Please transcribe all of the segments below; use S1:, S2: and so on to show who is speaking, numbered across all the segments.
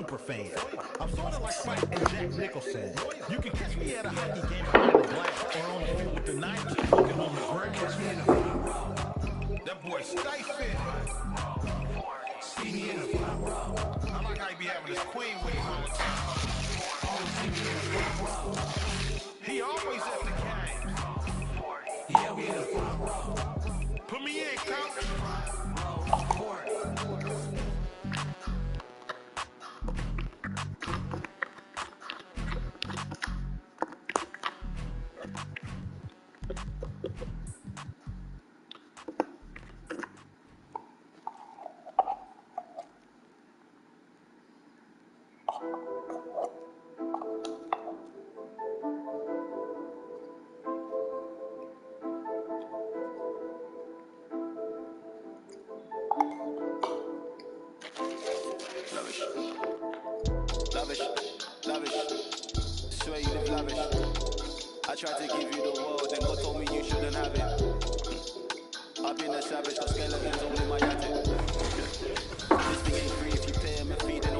S1: super fan. I'm sort of like Spike and Jack Nicholson. You can catch me at a hockey game behind the glass or on the field with the Niners smoking on the ground. That boy stay fit. See me in the front row. I like how he be having his queen with him all the time. He always at the game. Yeah, we in the front row. Put me in, coach.
S2: Swear you live lavish. I tried to give you the world, then God told me you shouldn't have it. I've been a savage, got skeletons all in my attic. This thing ain't free if you pay him a fee, then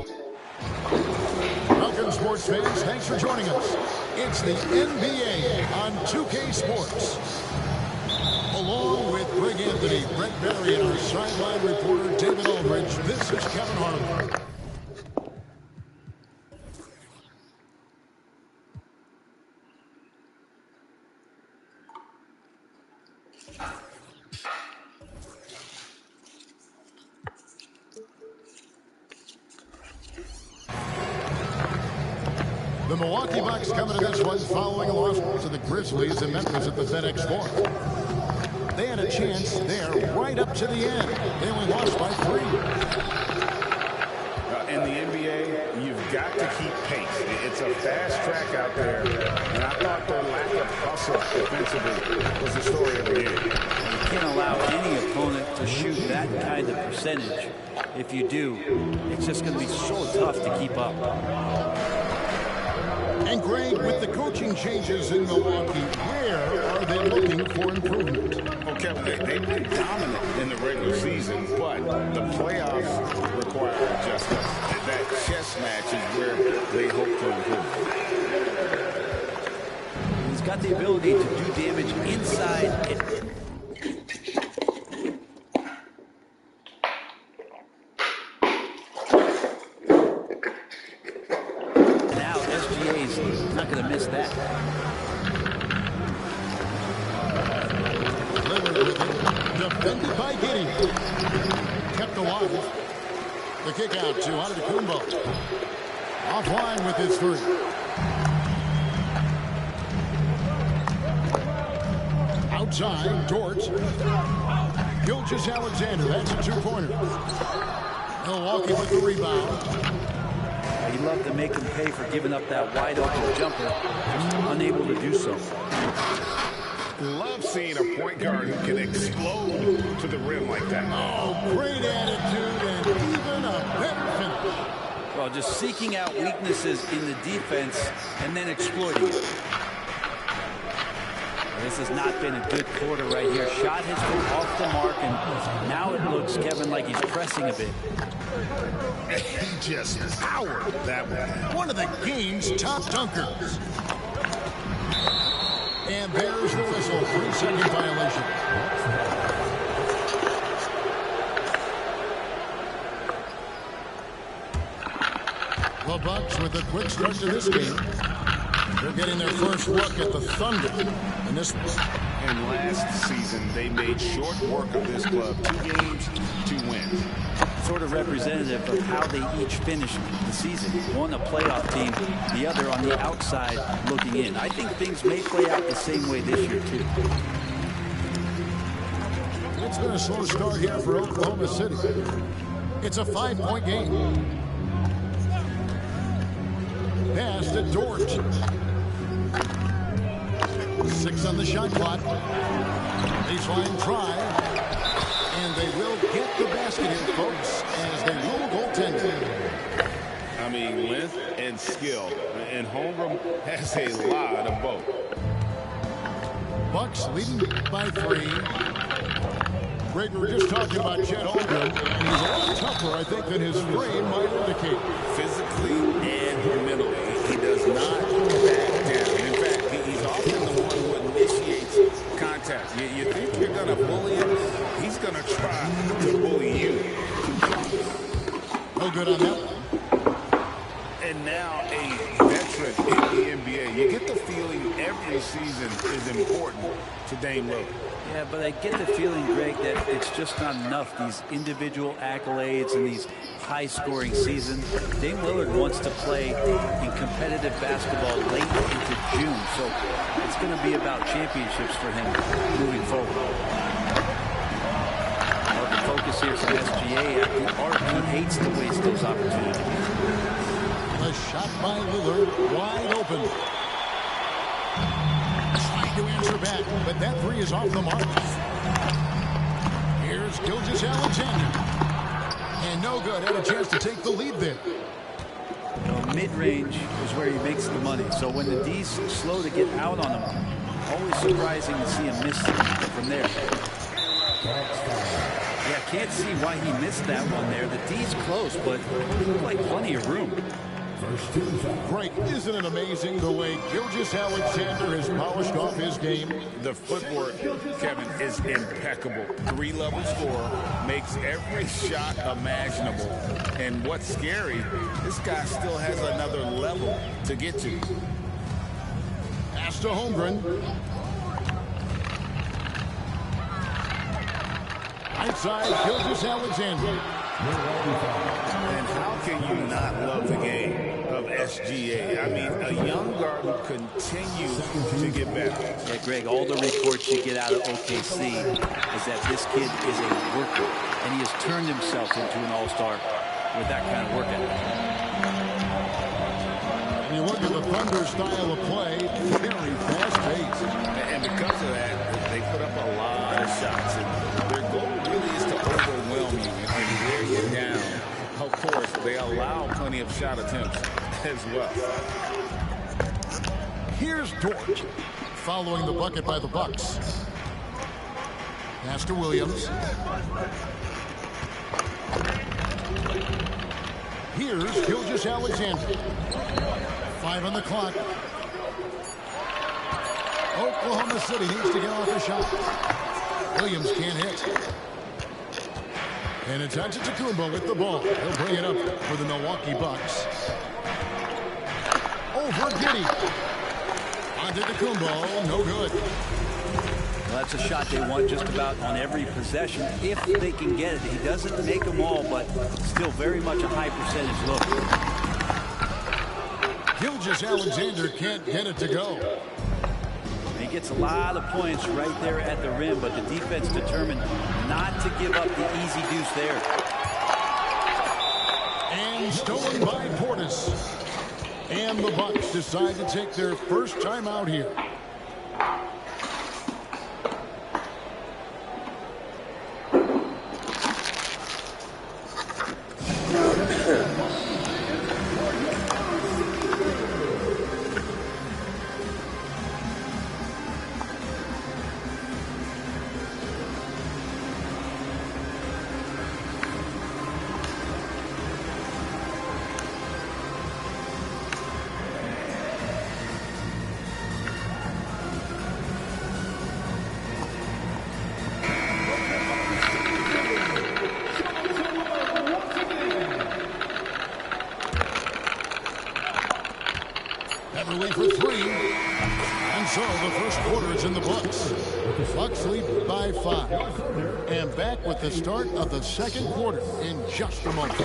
S3: Welcome, sports fans. Thanks for joining us. It's the NBA on 2K Sports. Along with Greg Anthony, Brett Barry, and our sideline reporter, David Aldridge, this is Kevin Harlan. The Milwaukee Bucks coming to this one following a loss to the Grizzlies in Memphis at the FedEx Forum. They had a chance there right up to the end. They only lost by 3.
S4: In the NBA, you've got to keep pace. It's a fast track out there, and I thought their lack of hustle defensively was the story of the game.
S5: You can't allow any opponent to shoot that kind of percentage. If you do, it's just going to be so tough to keep up.
S3: And Greg, with the coaching changes in Milwaukee, where are they looking for improvement?
S4: Well, Kevin, they've been dominant in the regular season, but the playoffs require adjustments. And that chess match is where they hope to improve.
S5: He's got the ability to do damage inside and not going to miss that.
S3: Defended by Giddey. Kept alive. The kick out to Antetokounmpo. Offline with his 3. Outside, Dort. Gilgeous-Alexander. That's a 2-pointer. Milwaukee with the rebound.
S5: He loved to make him pay for giving up that wide-open jumper. Unable to do so.
S4: Love seeing a point guard who can explode to the rim like that.
S3: Oh, great attitude and even a better finish.
S5: Well, just seeking out weaknesses in the defense and then exploiting it. This has not been a good quarter right here. Shot has been off the mark, and now it looks, Kevin, like he's pressing a bit.
S3: He just powered that one. One of the game's top dunkers. And there's the whistle. 3-second violation. The Bucks with a quick start to this game. They're getting their first look at the Thunder in this one.
S4: And last season, they made short work of this club. 2 games, 2 wins.
S5: Sort of representative of how they each finished the season. One a playoff team, the other on the outside looking in. I think things may play out the same way this year, too.
S3: It's been a slow start here for Oklahoma City. It's a 5-point game. Pass to Dort. 6 on the shot clock. Baseline try. And they will get the basket here, folks, as they rule goaltending.
S4: I mean, length and skill. And Holmgren has a lot of both.
S3: Bucks leading by 3. Greg, we were just talking about Chet Holmgren. He's a lot tougher, I think, than his frame might indicate.
S4: Physically and now a veteran in the NBA. You get the feeling every season is important to Dame Lillard.
S5: Yeah, but I get the feeling, Greg, that it's just not enough. These individual accolades and these high-scoring seasons. Dame Lillard wants to play in competitive basketball late into June, so it's going to be about championships for him moving forward. Well, the focus here from SGA, he hates to waste those opportunities.
S3: The shot by Lillard, wide open. Trying to answer back, but that three is off the mark. Here's Gilgeous-Alexander. And no good. Had a chance to take the lead there.
S5: You know, mid-range is where he makes the money. So when the D's slow to get out on him, always surprising to see him miss from there. Yeah, can't see why he missed that one there. The D's close, but it looked like plenty of room.
S3: Frank, isn't it amazing the way Gilgeous-Alexander has polished off his game?
S4: The footwork, Kevin, is impeccable. Three-level scorer, makes every shot imaginable. And what's scary, this guy still has another level to get to.
S3: Pass to Holmgren. Outside, Gilgeous-Alexander.
S4: And how can you not love the game of SGA? I mean, a young guard who continues to get better.
S5: Yeah, Greg, all the reports you get out of OKC is that this kid is a worker, and he has turned himself into an all-star with that kind of work ethic.
S3: When you look at the Thunder style of play, very fast-paced.
S4: And because of that, they put up a lot of shots. And their goal really is to overwhelm you and wear you down. Of course, they allow plenty of shot attempts as well.
S3: Here's Dort, following the bucket by the Bucks. Pass to Williams. Here's Gilgeous-Alexander. 5 on the clock. Oklahoma City needs to get off a shot. Williams can't hit. And it's Antetokounmpo with the ball. He'll bring it up for the Milwaukee Bucks. Over Giddey. Antetokounmpo, no good.
S5: Well, that's a shot they want just about on every possession if they can get it. He doesn't make them all, but still very much a high percentage look.
S3: Gilgeous-Alexander can't get it to go.
S5: He gets a lot of points right there at the rim, but the defense determined not to give up the easy deuce there.
S3: And stolen by Portis. And the Bucks decide to take their first time out here. Beverly for three. And so the first quarter is in the books. Bucks lead by 5. And back with the start of the second quarter in just a moment.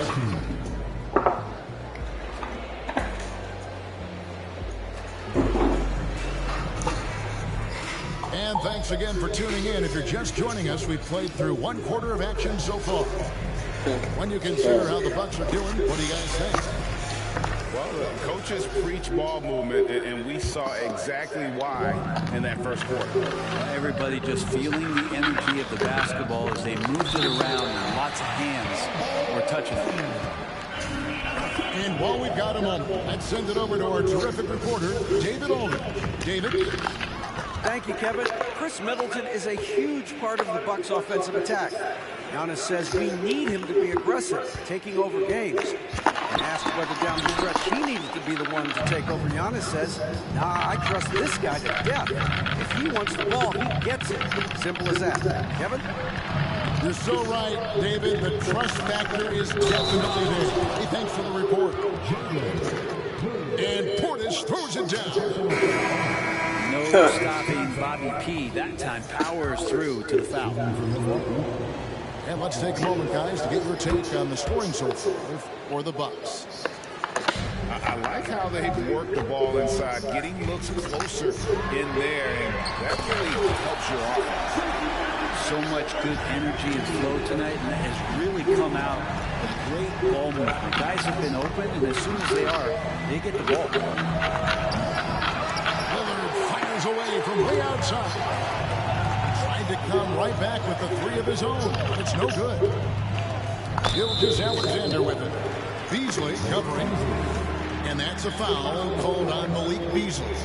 S3: And thanks again for tuning in. If you're just joining us, we've played through one quarter of action so far. When you consider how the Bucks are doing, what do you guys think?
S4: Well, the coaches preach ball movement, and we saw exactly why in that first quarter.
S5: Everybody just feeling the energy of the basketball as they moved it around, and lots of hands were touching it.
S3: And while we've got a moment, let's send it over to our terrific reporter, David Aldridge. David?
S6: Thank you, Kevin. Chris Middleton is a huge part of the Bucks' offensive attack. Giannis says we need him to be aggressive, taking over games. And asked whether down the stretch he needed to be the one to take over, Giannis says, nah, I trust this guy to death. If he wants the ball, he gets it. Simple as that. Kevin?
S3: You're so right, David. The trust factor is definitely there. Hey, thanks for the report. And Portis throws it down.
S5: No stopping Bobby P. That time powers through to the foul.
S3: And let's take a moment, guys, to get your take on the scoring so far for the Bucks.
S4: I like how they've worked the ball inside, getting looks closer in there, and that really helps your offense.
S5: So much good energy and flow tonight, and that has really come out of great ball movement. Guys have been open, and as soon as they are, they get the ball.
S3: Lillard fires away from way outside. Trying to come right back with the three of his own, but it's no good. Gilgeous-Alexander with it. Beasley covering. And that's a foul called on Malik Beasley.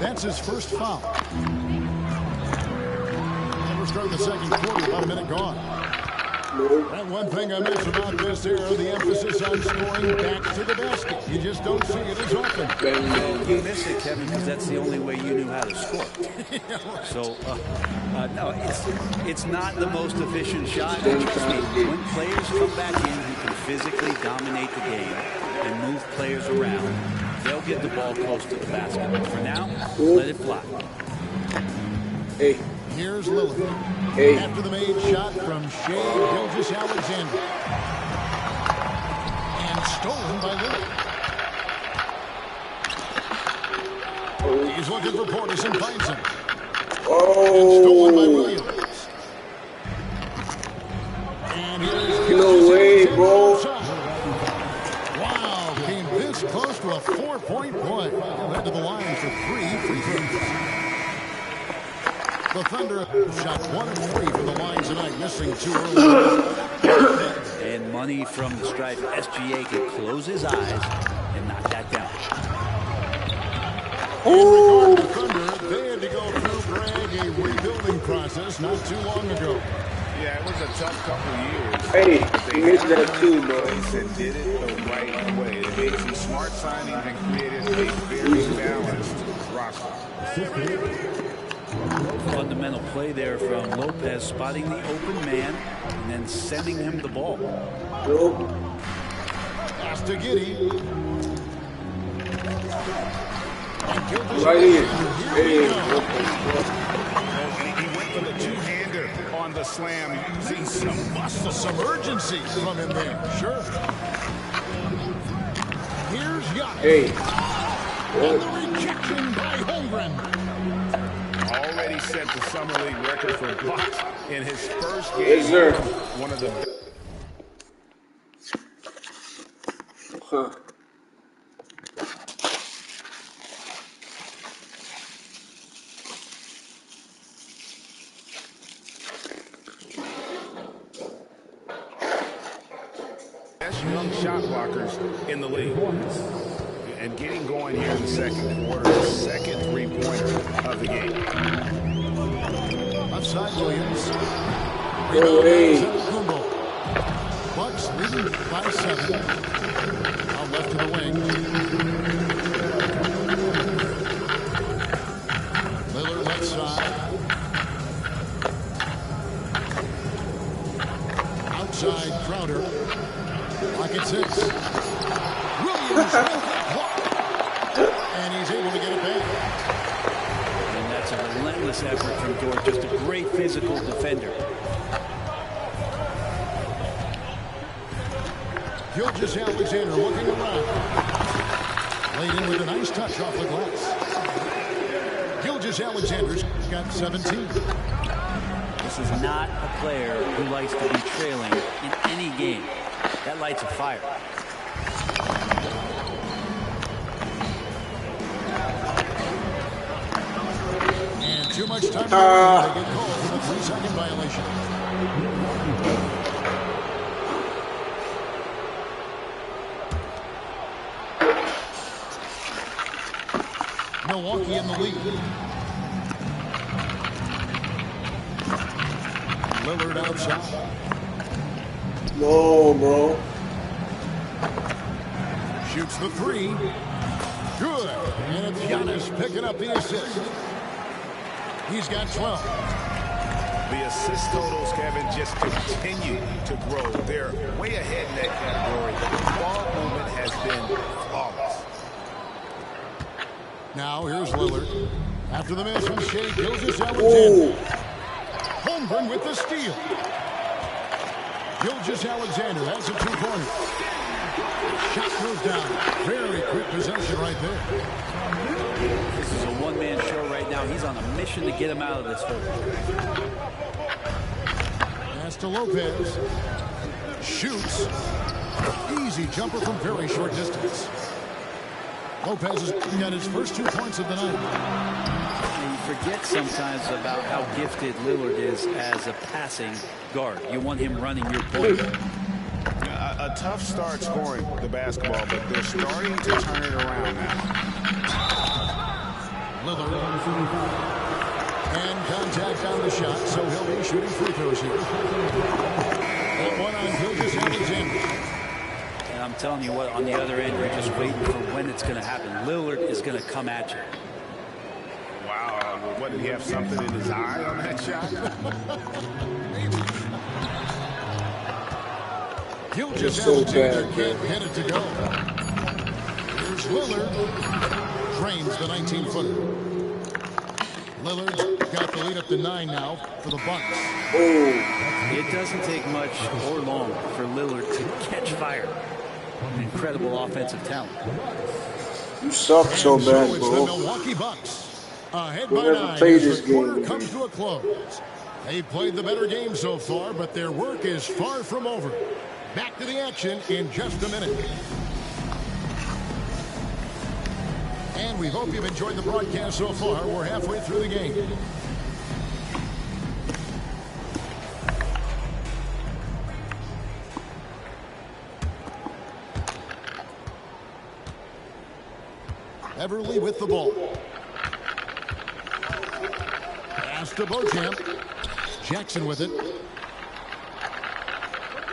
S3: That's his first foul. And we're starting the second quarter, about a minute gone. And one thing I miss about this era, the emphasis on scoring back to the basket. You just don't see it as often.
S5: You miss it, Kevin, because that's the only way you knew how to score.
S3: Yeah, right.
S5: So, no, it's not the most efficient shot. And trust me, when players come back in who can physically dominate the game and move players around, they'll get the ball close to the basket. But for now, let it fly.
S7: Hey.
S3: Here's Lillard.
S7: Hey.
S3: After the made shot from Shea Gilgeous-Alexander. And stolen by Lillard. He's looking for Portis and finds him. And stolen by Williams. And here's
S7: No way, bro.
S3: Wow, came this close to a 4-point play. He'll head to the line for 3 free throws. The Thunder shot 1 of 3 from the line tonight, missing 2 early.
S5: And money from the stripe. SGA can close his eyes and knock that down.
S3: In regard to the Thunder, they had to go through, Greg, a rebuilding process not too long ago.
S4: Yeah, it was a tough couple of years.
S7: Hey,
S4: But
S7: you
S4: they
S7: missed
S4: got
S7: that too,
S4: in
S7: bro.
S4: place and did it the right way. They made some smart signings and created a very balanced roster.
S5: Fundamental play there from Lopez, spotting the open man and then sending him the ball.
S3: Pass to Giddey.
S7: Right here.
S3: Here we go.
S4: He went for the two-hander on the slam, using some muscle.
S3: Some urgency from him there. Sure. Here's Giannis.
S7: Hey.
S3: And the rejection by Holmgren.
S4: Already set the summer league record for blocks in his first game.
S7: Yes, sir.
S4: One of the best young shot blockers in the league. And getting going here in the second quarter, the second three-pointer of the game.
S3: Outside Williams.
S7: Hey.
S3: Kumbo. Bucks leading by 7. Out left to the wing. Lillard left side. Outside Crowder. Pocket 6. Williams. And he's able to get it back.
S5: And that's a relentless effort from Dort, just a great physical defender.
S3: Gilgeous-Alexander looking around. Laid in with a nice touch off the glass. Gilgeous-Alexander's got 17.
S5: This is not a player who likes to be trailing in any game. That lights a fire.
S3: And too much time. They get called for the 3-second violation. Milwaukee in the lead. Lillard outside.
S7: No, bro.
S3: Shoots the 3. Good. And it's Giannis picking up the assist. He's got 12.
S4: The assist totals, Kevin, just continue to grow. They're way ahead in that category. Ball movement has been flawless.
S3: Now here's Lillard. After the miss from Shea Gilgeous-Alexander. Holmgren with the steal. Gilgeous-Alexander has a two-pointer. Shot goes down. Very quick possession right there.
S5: This is a one-man show right now. He's on a mission to get him out of this hole.
S3: Pass to Lopez. Shoots. Easy jumper from very short distance. Lopez has got his first 2 points of the night.
S5: You forget sometimes about how gifted Lillard is as a passing guard. You want him running your point.
S4: A tough start scoring the basketball, but they're starting to turn it around now.
S3: Lillard. And contact on the shot, so he'll be shooting free throws here. That one on Gilgeous-Alexander.
S5: And I'm telling you what, on the other end, you're just waiting for when it's going to happen. Lillard is going to come at you.
S4: Wow, what, did he have something in his eye on that shot?
S3: Gilgeous-Alexander can't get it to go. Here's Lillard. Drains the 19-footer. Lillard's got the lead up to 9 now for the Bucks.
S5: It doesn't take much or long for Lillard to catch fire. An incredible offensive talent.
S7: You suck so bad,
S3: it's
S7: bro.
S3: the Milwaukee Bucks. Ahead by
S7: We'll never
S3: 9
S7: play
S3: as
S7: this
S3: the quarter
S7: game.
S3: comes to a close. They've played the better game so far, but their work is far from over. Back to the action in just a minute. And we hope you've enjoyed the broadcast so far. We're halfway through the game. Everly with the ball. Pass to Beauchamp. Jackson with it.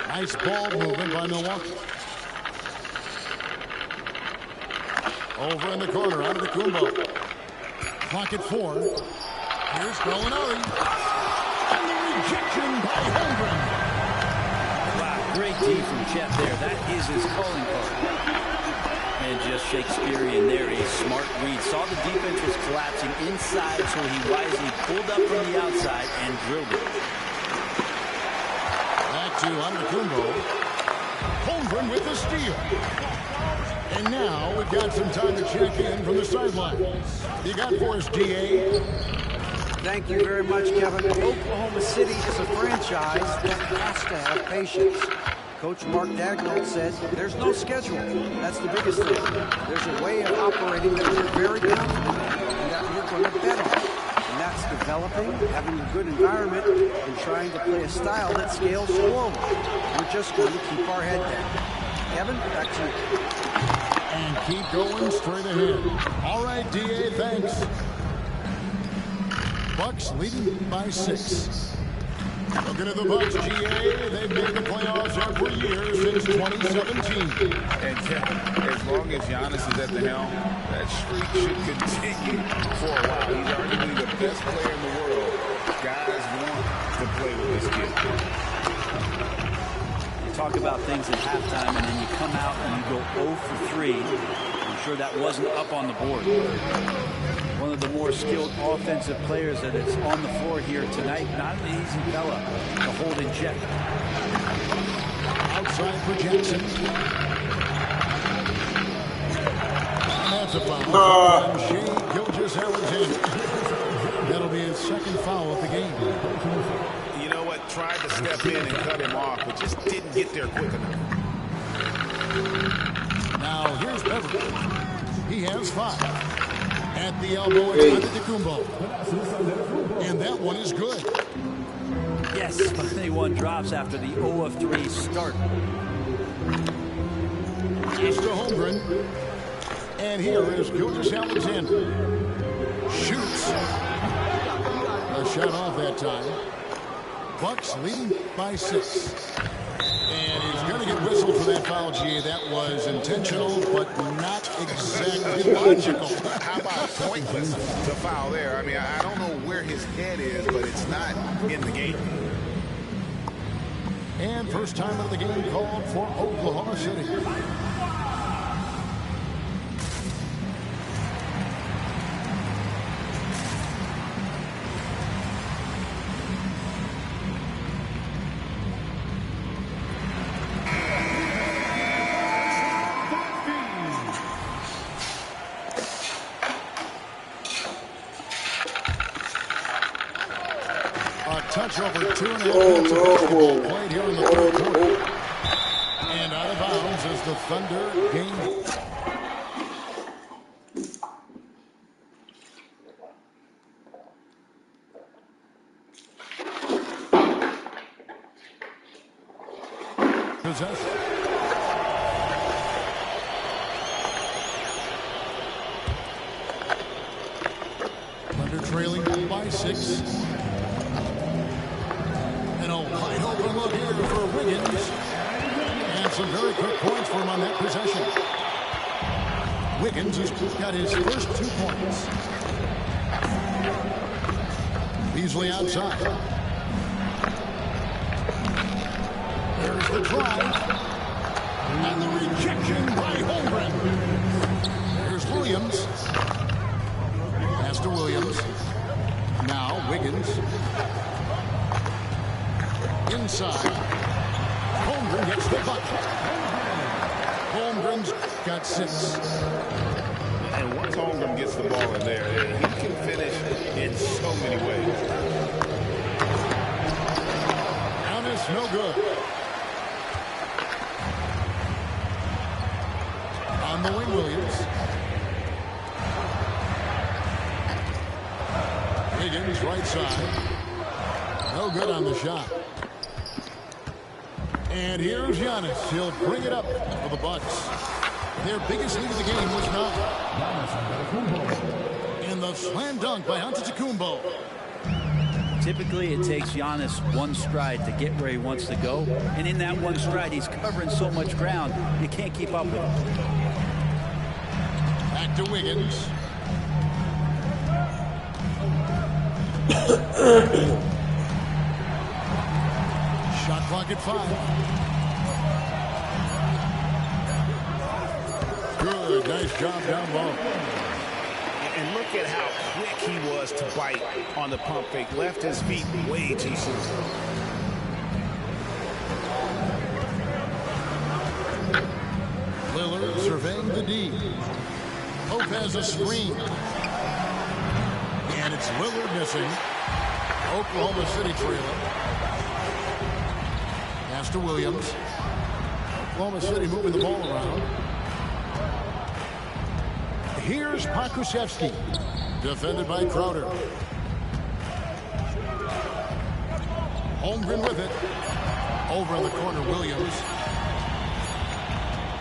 S3: Nice ball movement by Milwaukee. Over in the corner, out of the Kumbo. Clock at 4. Here's Gallinari. And the rejection by Holmgren.
S5: Wow, great D from Chet there. That is his calling card. And just Shakespearean there, a smart read. Saw the defense was collapsing inside, so he wisely pulled up from the outside and drilled it.
S3: Back to Antetokounmpo. Holmgren with the steal. And now we've got some time to check in from the sidelines. You got for us, DA.
S6: Thank you very much, Kevin. Oklahoma City is a franchise that has to have patience. Coach Mark Dagnall said there's no schedule. That's the biggest thing. There's a way of operating that we're very confident and that we're going to bet on. And that's developing, having a good environment, and trying to play a style that scales slowly. We're just going to keep our head down. Kevin, back to you.
S3: And keep going straight ahead. All right, DA, thanks. Bucks leading by 6. Looking at the Bucks, GA, they've made the playoffs every year since 2017.
S4: And as long as Giannis is at the helm, that streak should continue for a while. He's arguably the best player in the world. Guys want to play with this kid.
S5: You talk about things at halftime, and then you come out and you go 0 for 3. I'm sure that wasn't up on the board. One of the more skilled offensive players that is on the floor here tonight. Not an easy fella to hold in check.
S3: Outside for Jackson. And that's a foul. From Shea Gilgeous-Alexander. That'll be his second foul of the game.
S4: You know what? Tried to step in and cut him off, but just didn't get there quick enough.
S3: Now here's Beverly. He has 5. At the elbow, it's Antetokounmpo. And that one is good.
S5: Yes, finally one drops after the 0 of 3 start.
S3: Pass to Holmgren. And here is Gilgeous-Alexander. Shoots. A shot off that time. Bucks leading by 6. And he's going to get whistled for that foul, GA. That was intentional, but not exactly logical.
S4: How about pointless to foul there? I mean, I don't know where his head is, but it's not in the game.
S3: And first time of the game called for Oklahoma City. much over 2.5 minutes of basketball played here in the third quarter. And out of bounds as the Thunder gain. Possession. Thunder trailing by 6. And a wide open look here for Wiggins. And some very quick points for him on that possession. Wiggins has got his first 2 points. Beasley outside. There's the drive. And the rejection by Holmgren. Here's Williams. Pass to Williams. Now Wiggins. Inside. Holmgren gets the bucket. Holmgren's got 6.
S4: And once Holmgren gets the ball in there, he can finish in so many ways.
S3: Giannis, no good. On the wing, Williams. Wiggins, right side. No good on the shot. And here's Giannis. He'll bring it up for the Bucks. Their biggest lead of the game was 9. And the slam dunk by Antetokounmpo.
S5: Typically, it takes Giannis one stride to get where he wants to go. And in that one stride, he's covering so much ground, you can't keep up with him.
S3: Back to Wiggins. Shot clock at 5. Good, nice job down low.
S4: And look at how quick he was to bite on the pump fake. Left his feet way too soon.
S3: Lillard surveying the D. Pope has a screen. And it's Lillard missing. Oklahoma City trailer. Pass to Williams. Oklahoma City moving the ball around. Here's Pokusevski. Defended by Crowder. Holmgren with it. Over in the corner, Williams.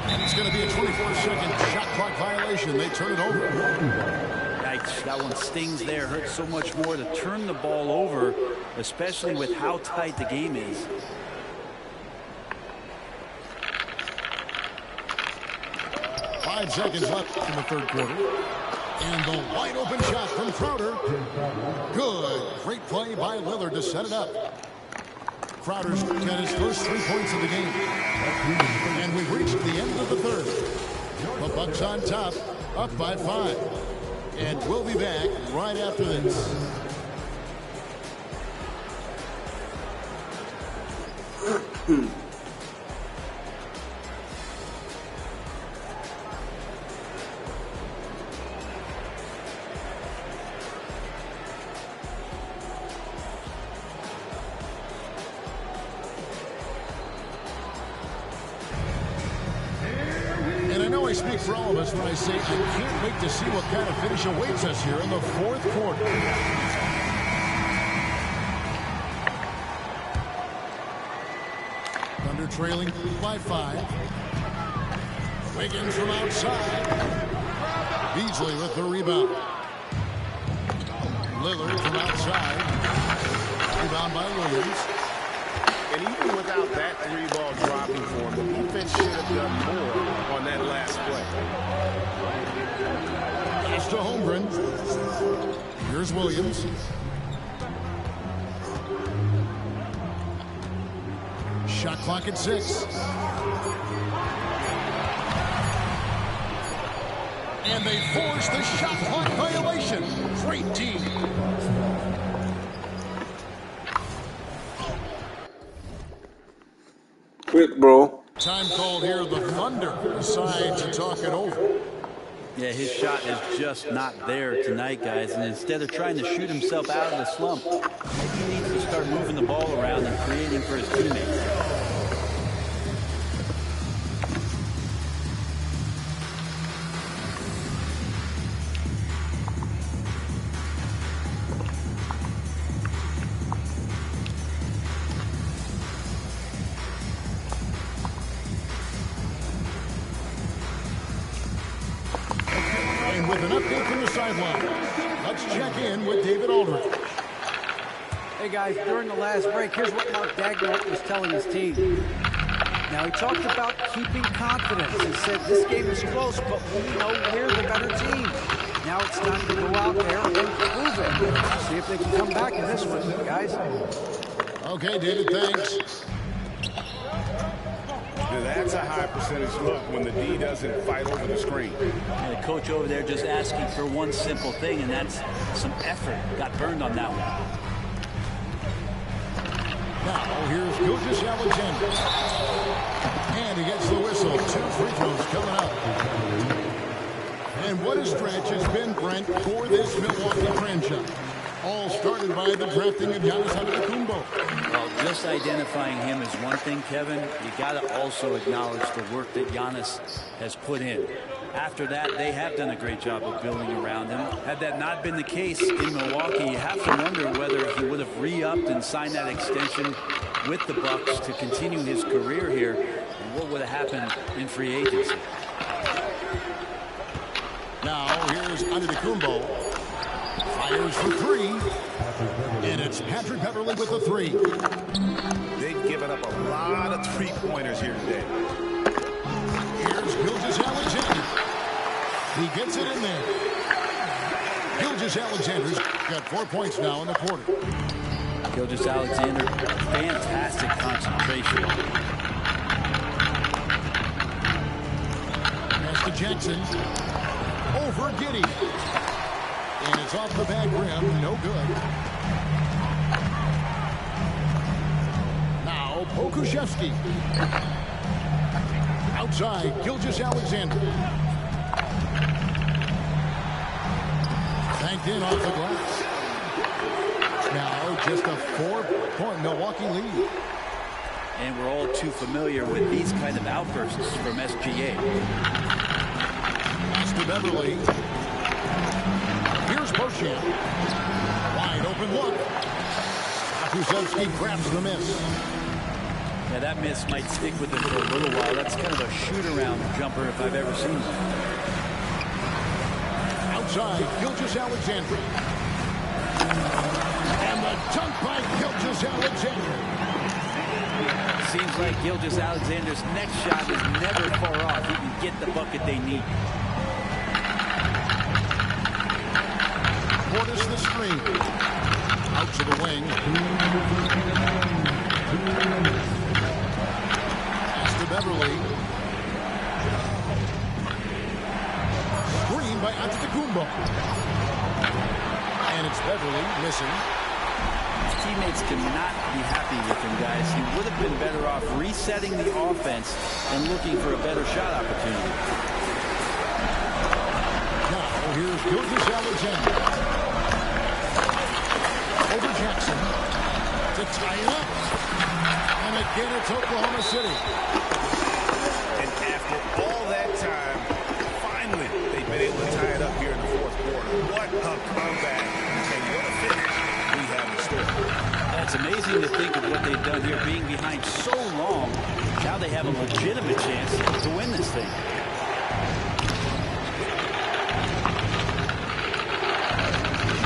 S3: And it's going to be a 24-second shot clock violation. They turn it over.
S5: Yikes, that one stings there. Hurts so much more to turn the ball over, especially with how tight the game is.
S3: Five seconds left in the third quarter. And the wide open shot from Crowder. Good. Great play by Lillard to set it up. Crowder's got his first 3 points of the game. And we've reached the end of the third. The Bucks on top, up by 5. And we'll be back right after this. I speak for all of us when I say I can't wait to see what kind of finish awaits us here in the fourth quarter. Thunder trailing by 5. Wiggins from outside. Beasley with the rebound. Lillard from outside. Rebound by Williams.
S4: And even without that 3-ball dropping for him, the defense should have done more on that last play.
S3: Pass to Holmgren. Here's Williams. Shot clock at 6. And they force the shot clock violation. Great team.
S7: Quick, bro.
S3: Time called here. The Thunder decide to talk it over.
S5: Yeah, his shot is just not there tonight, guys. And instead of trying to shoot himself out of the slump, maybe he needs to start moving the ball around and creating for his teammates.
S3: With an update from the sideline, let's check in with David Aldridge.
S6: Hey guys, during the last break, here's what Mark Dagnall was telling his team. Now he talked about keeping confidence. He said this game is close, but we know we're the better team. Now it's time to go out there and prove it. See if they can come back in this one, guys.
S3: Okay, David, thanks.
S4: That's a high percentage look when the D doesn't fight over the screen.
S5: And the coach over there just asking for one simple thing, and that's some effort. Got burned on that one.
S3: Now, here's Gilgeous Alexander. And he gets the whistle. 2 free throws coming up. And what a stretch it's been, Brent, for this Milwaukee franchise. All started by the drafting of Giannis Antetokounmpo.
S5: Well, just identifying him is one thing, Kevin. You got to also acknowledge the work that Giannis has put in. After that, they have done a great job of building around him. Had that not been the case in Milwaukee, you have to wonder whether he would have re-upped and signed that extension with the Bucks to continue his career here, and what would have happened in free agency.
S3: Now, here's Antetokounmpo. Fires for 3. And it's Patrick Beverley with the 3.
S4: They've given up a lot of three-pointers here today.
S3: Here's Gilgeous Alexander. He gets it in there. Gilgeous Alexander's got 4 points now in the quarter.
S5: Gilgeous Alexander, fantastic concentration.
S3: Pass to Jackson. Over Giddey. And it's off the back rim. No good. Now, Pokusevski. Outside, Gilgeous Alexander. Banked in off the glass. Now, just a 4-point Milwaukee lead.
S5: And we're all too familiar with these kind of outbursts from SGA.
S3: Pass to Beverley. Here's Beauchamp. Wide open look. Pokusevski grabs the miss.
S5: Yeah, that miss might stick with him for a little while. That's kind of a shoot-around jumper if I've ever seen one.
S3: Outside, Gilgeous Alexander. And the dunk by Gilgeous Alexander.
S5: Seems like Gilgeous Alexander's next shot is never far off. He can get the bucket they need.
S3: Portis the screen. Out to the wing. Pass to Beverley. Screen by Antetokounmpo. And it's Beverley missing.
S5: His teammates cannot be happy with him, guys. He would have been better off resetting the offense and looking for a better shot opportunity.
S3: Now, here's Gilgeous Alexander. Over Jackson to tie it up. And again, it's Oklahoma City.
S4: And after all that time, finally, they've been able to tie it up here in the fourth quarter. What a comeback. And what a finish we have in store.
S5: It's amazing to think of what they've done here, being behind so long. Now they have a legitimate chance to win this thing.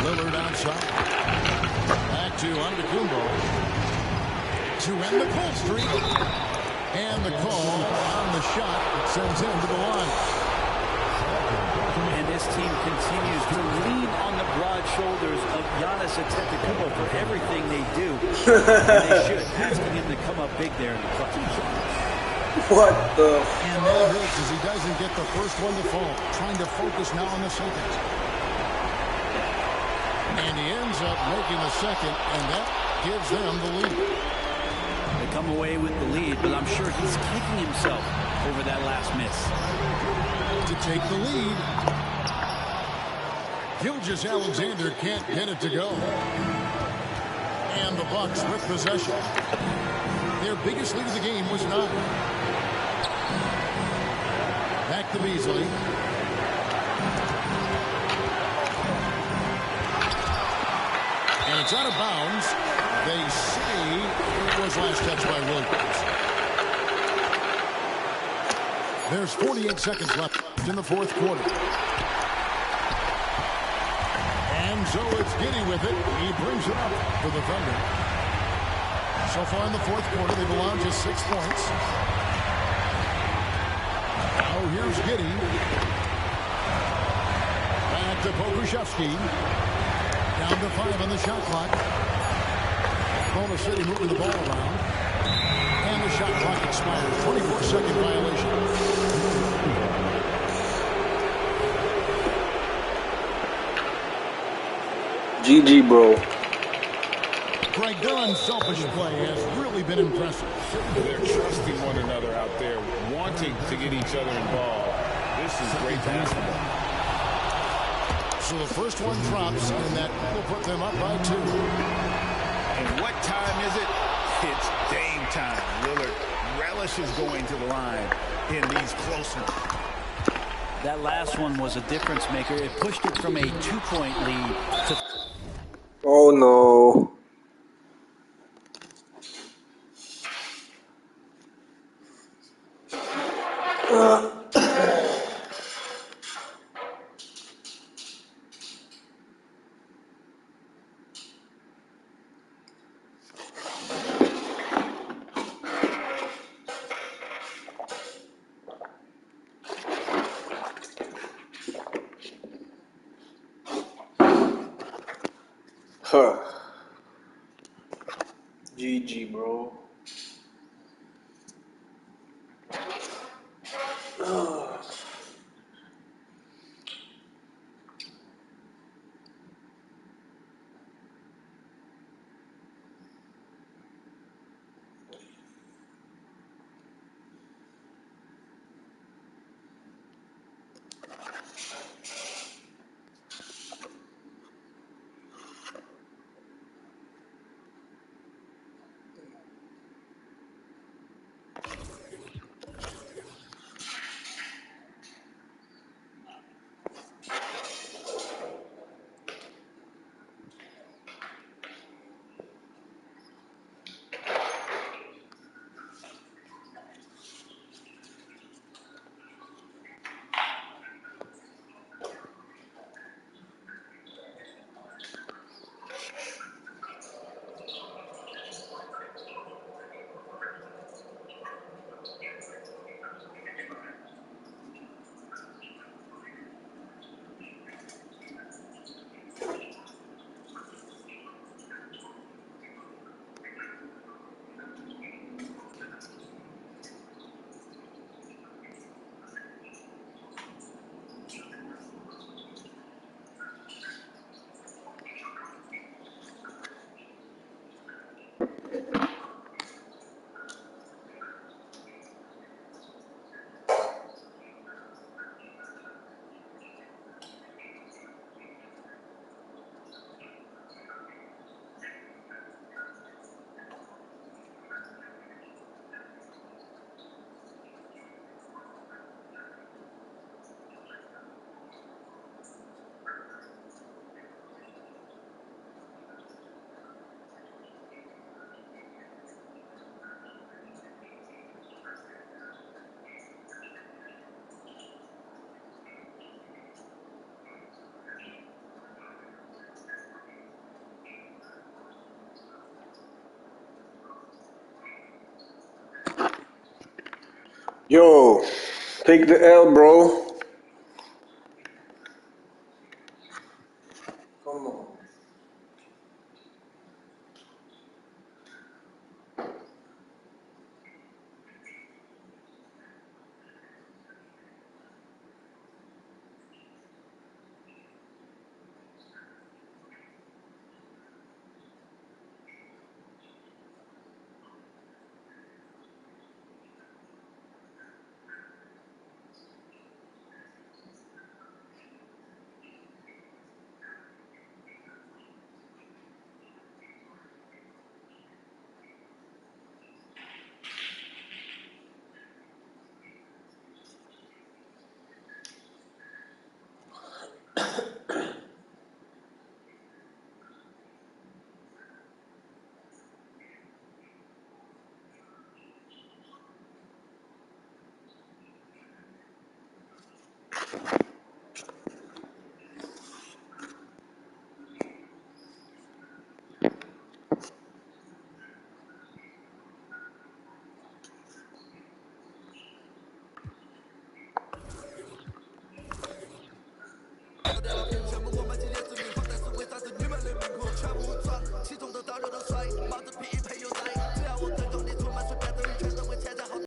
S3: Lillard outside. Back to Antetokounmpo. To end the cold streak. And the call on the shot sends him to the line.
S5: And this team continues to lean on the broad shoulders of Giannis Antetokounmpo for everything they do. And they should, asking him to come up big there in the clutch.
S7: What the?
S3: And that hurts as he doesn't get the first one to fall. Trying to focus now on the second. And he ends up making the second, and that gives them the lead.
S5: They come away with the lead, but I'm sure he's kicking himself over that last miss.
S3: to take the lead. Gilgeous-Alexander can't get it to go. And the Bucks with possession. Their biggest lead of the game was 9. Back to Beasley. And it's out of bounds. They say it was last touched by Williams. There's 48 seconds left in the fourth quarter. And so it's Giddey with it. He brings it up for the Thunder. So far in the fourth quarter, they've allowed just 6 points. Now here's Giddey. Back to Pokusevski. Down to 5 on the shot clock. Oklahoma City moving the ball around. And the shot clock expires. 24-second violation.
S7: GG, bro.
S3: Greg Dillon's selfish play has really been impressive.
S4: They're trusting one another out there, wanting to get each other involved. This is great basketball.
S3: So the first one drops, and that will put them up by 2.
S4: And what time is it? It's game time. Lillard relishes going to the line in these close ones.
S5: That last one was a difference maker. It pushed it from a 2-point lead to...
S7: Oh no. GG, bro. Yo, take the L, bro. Come on.
S2: Never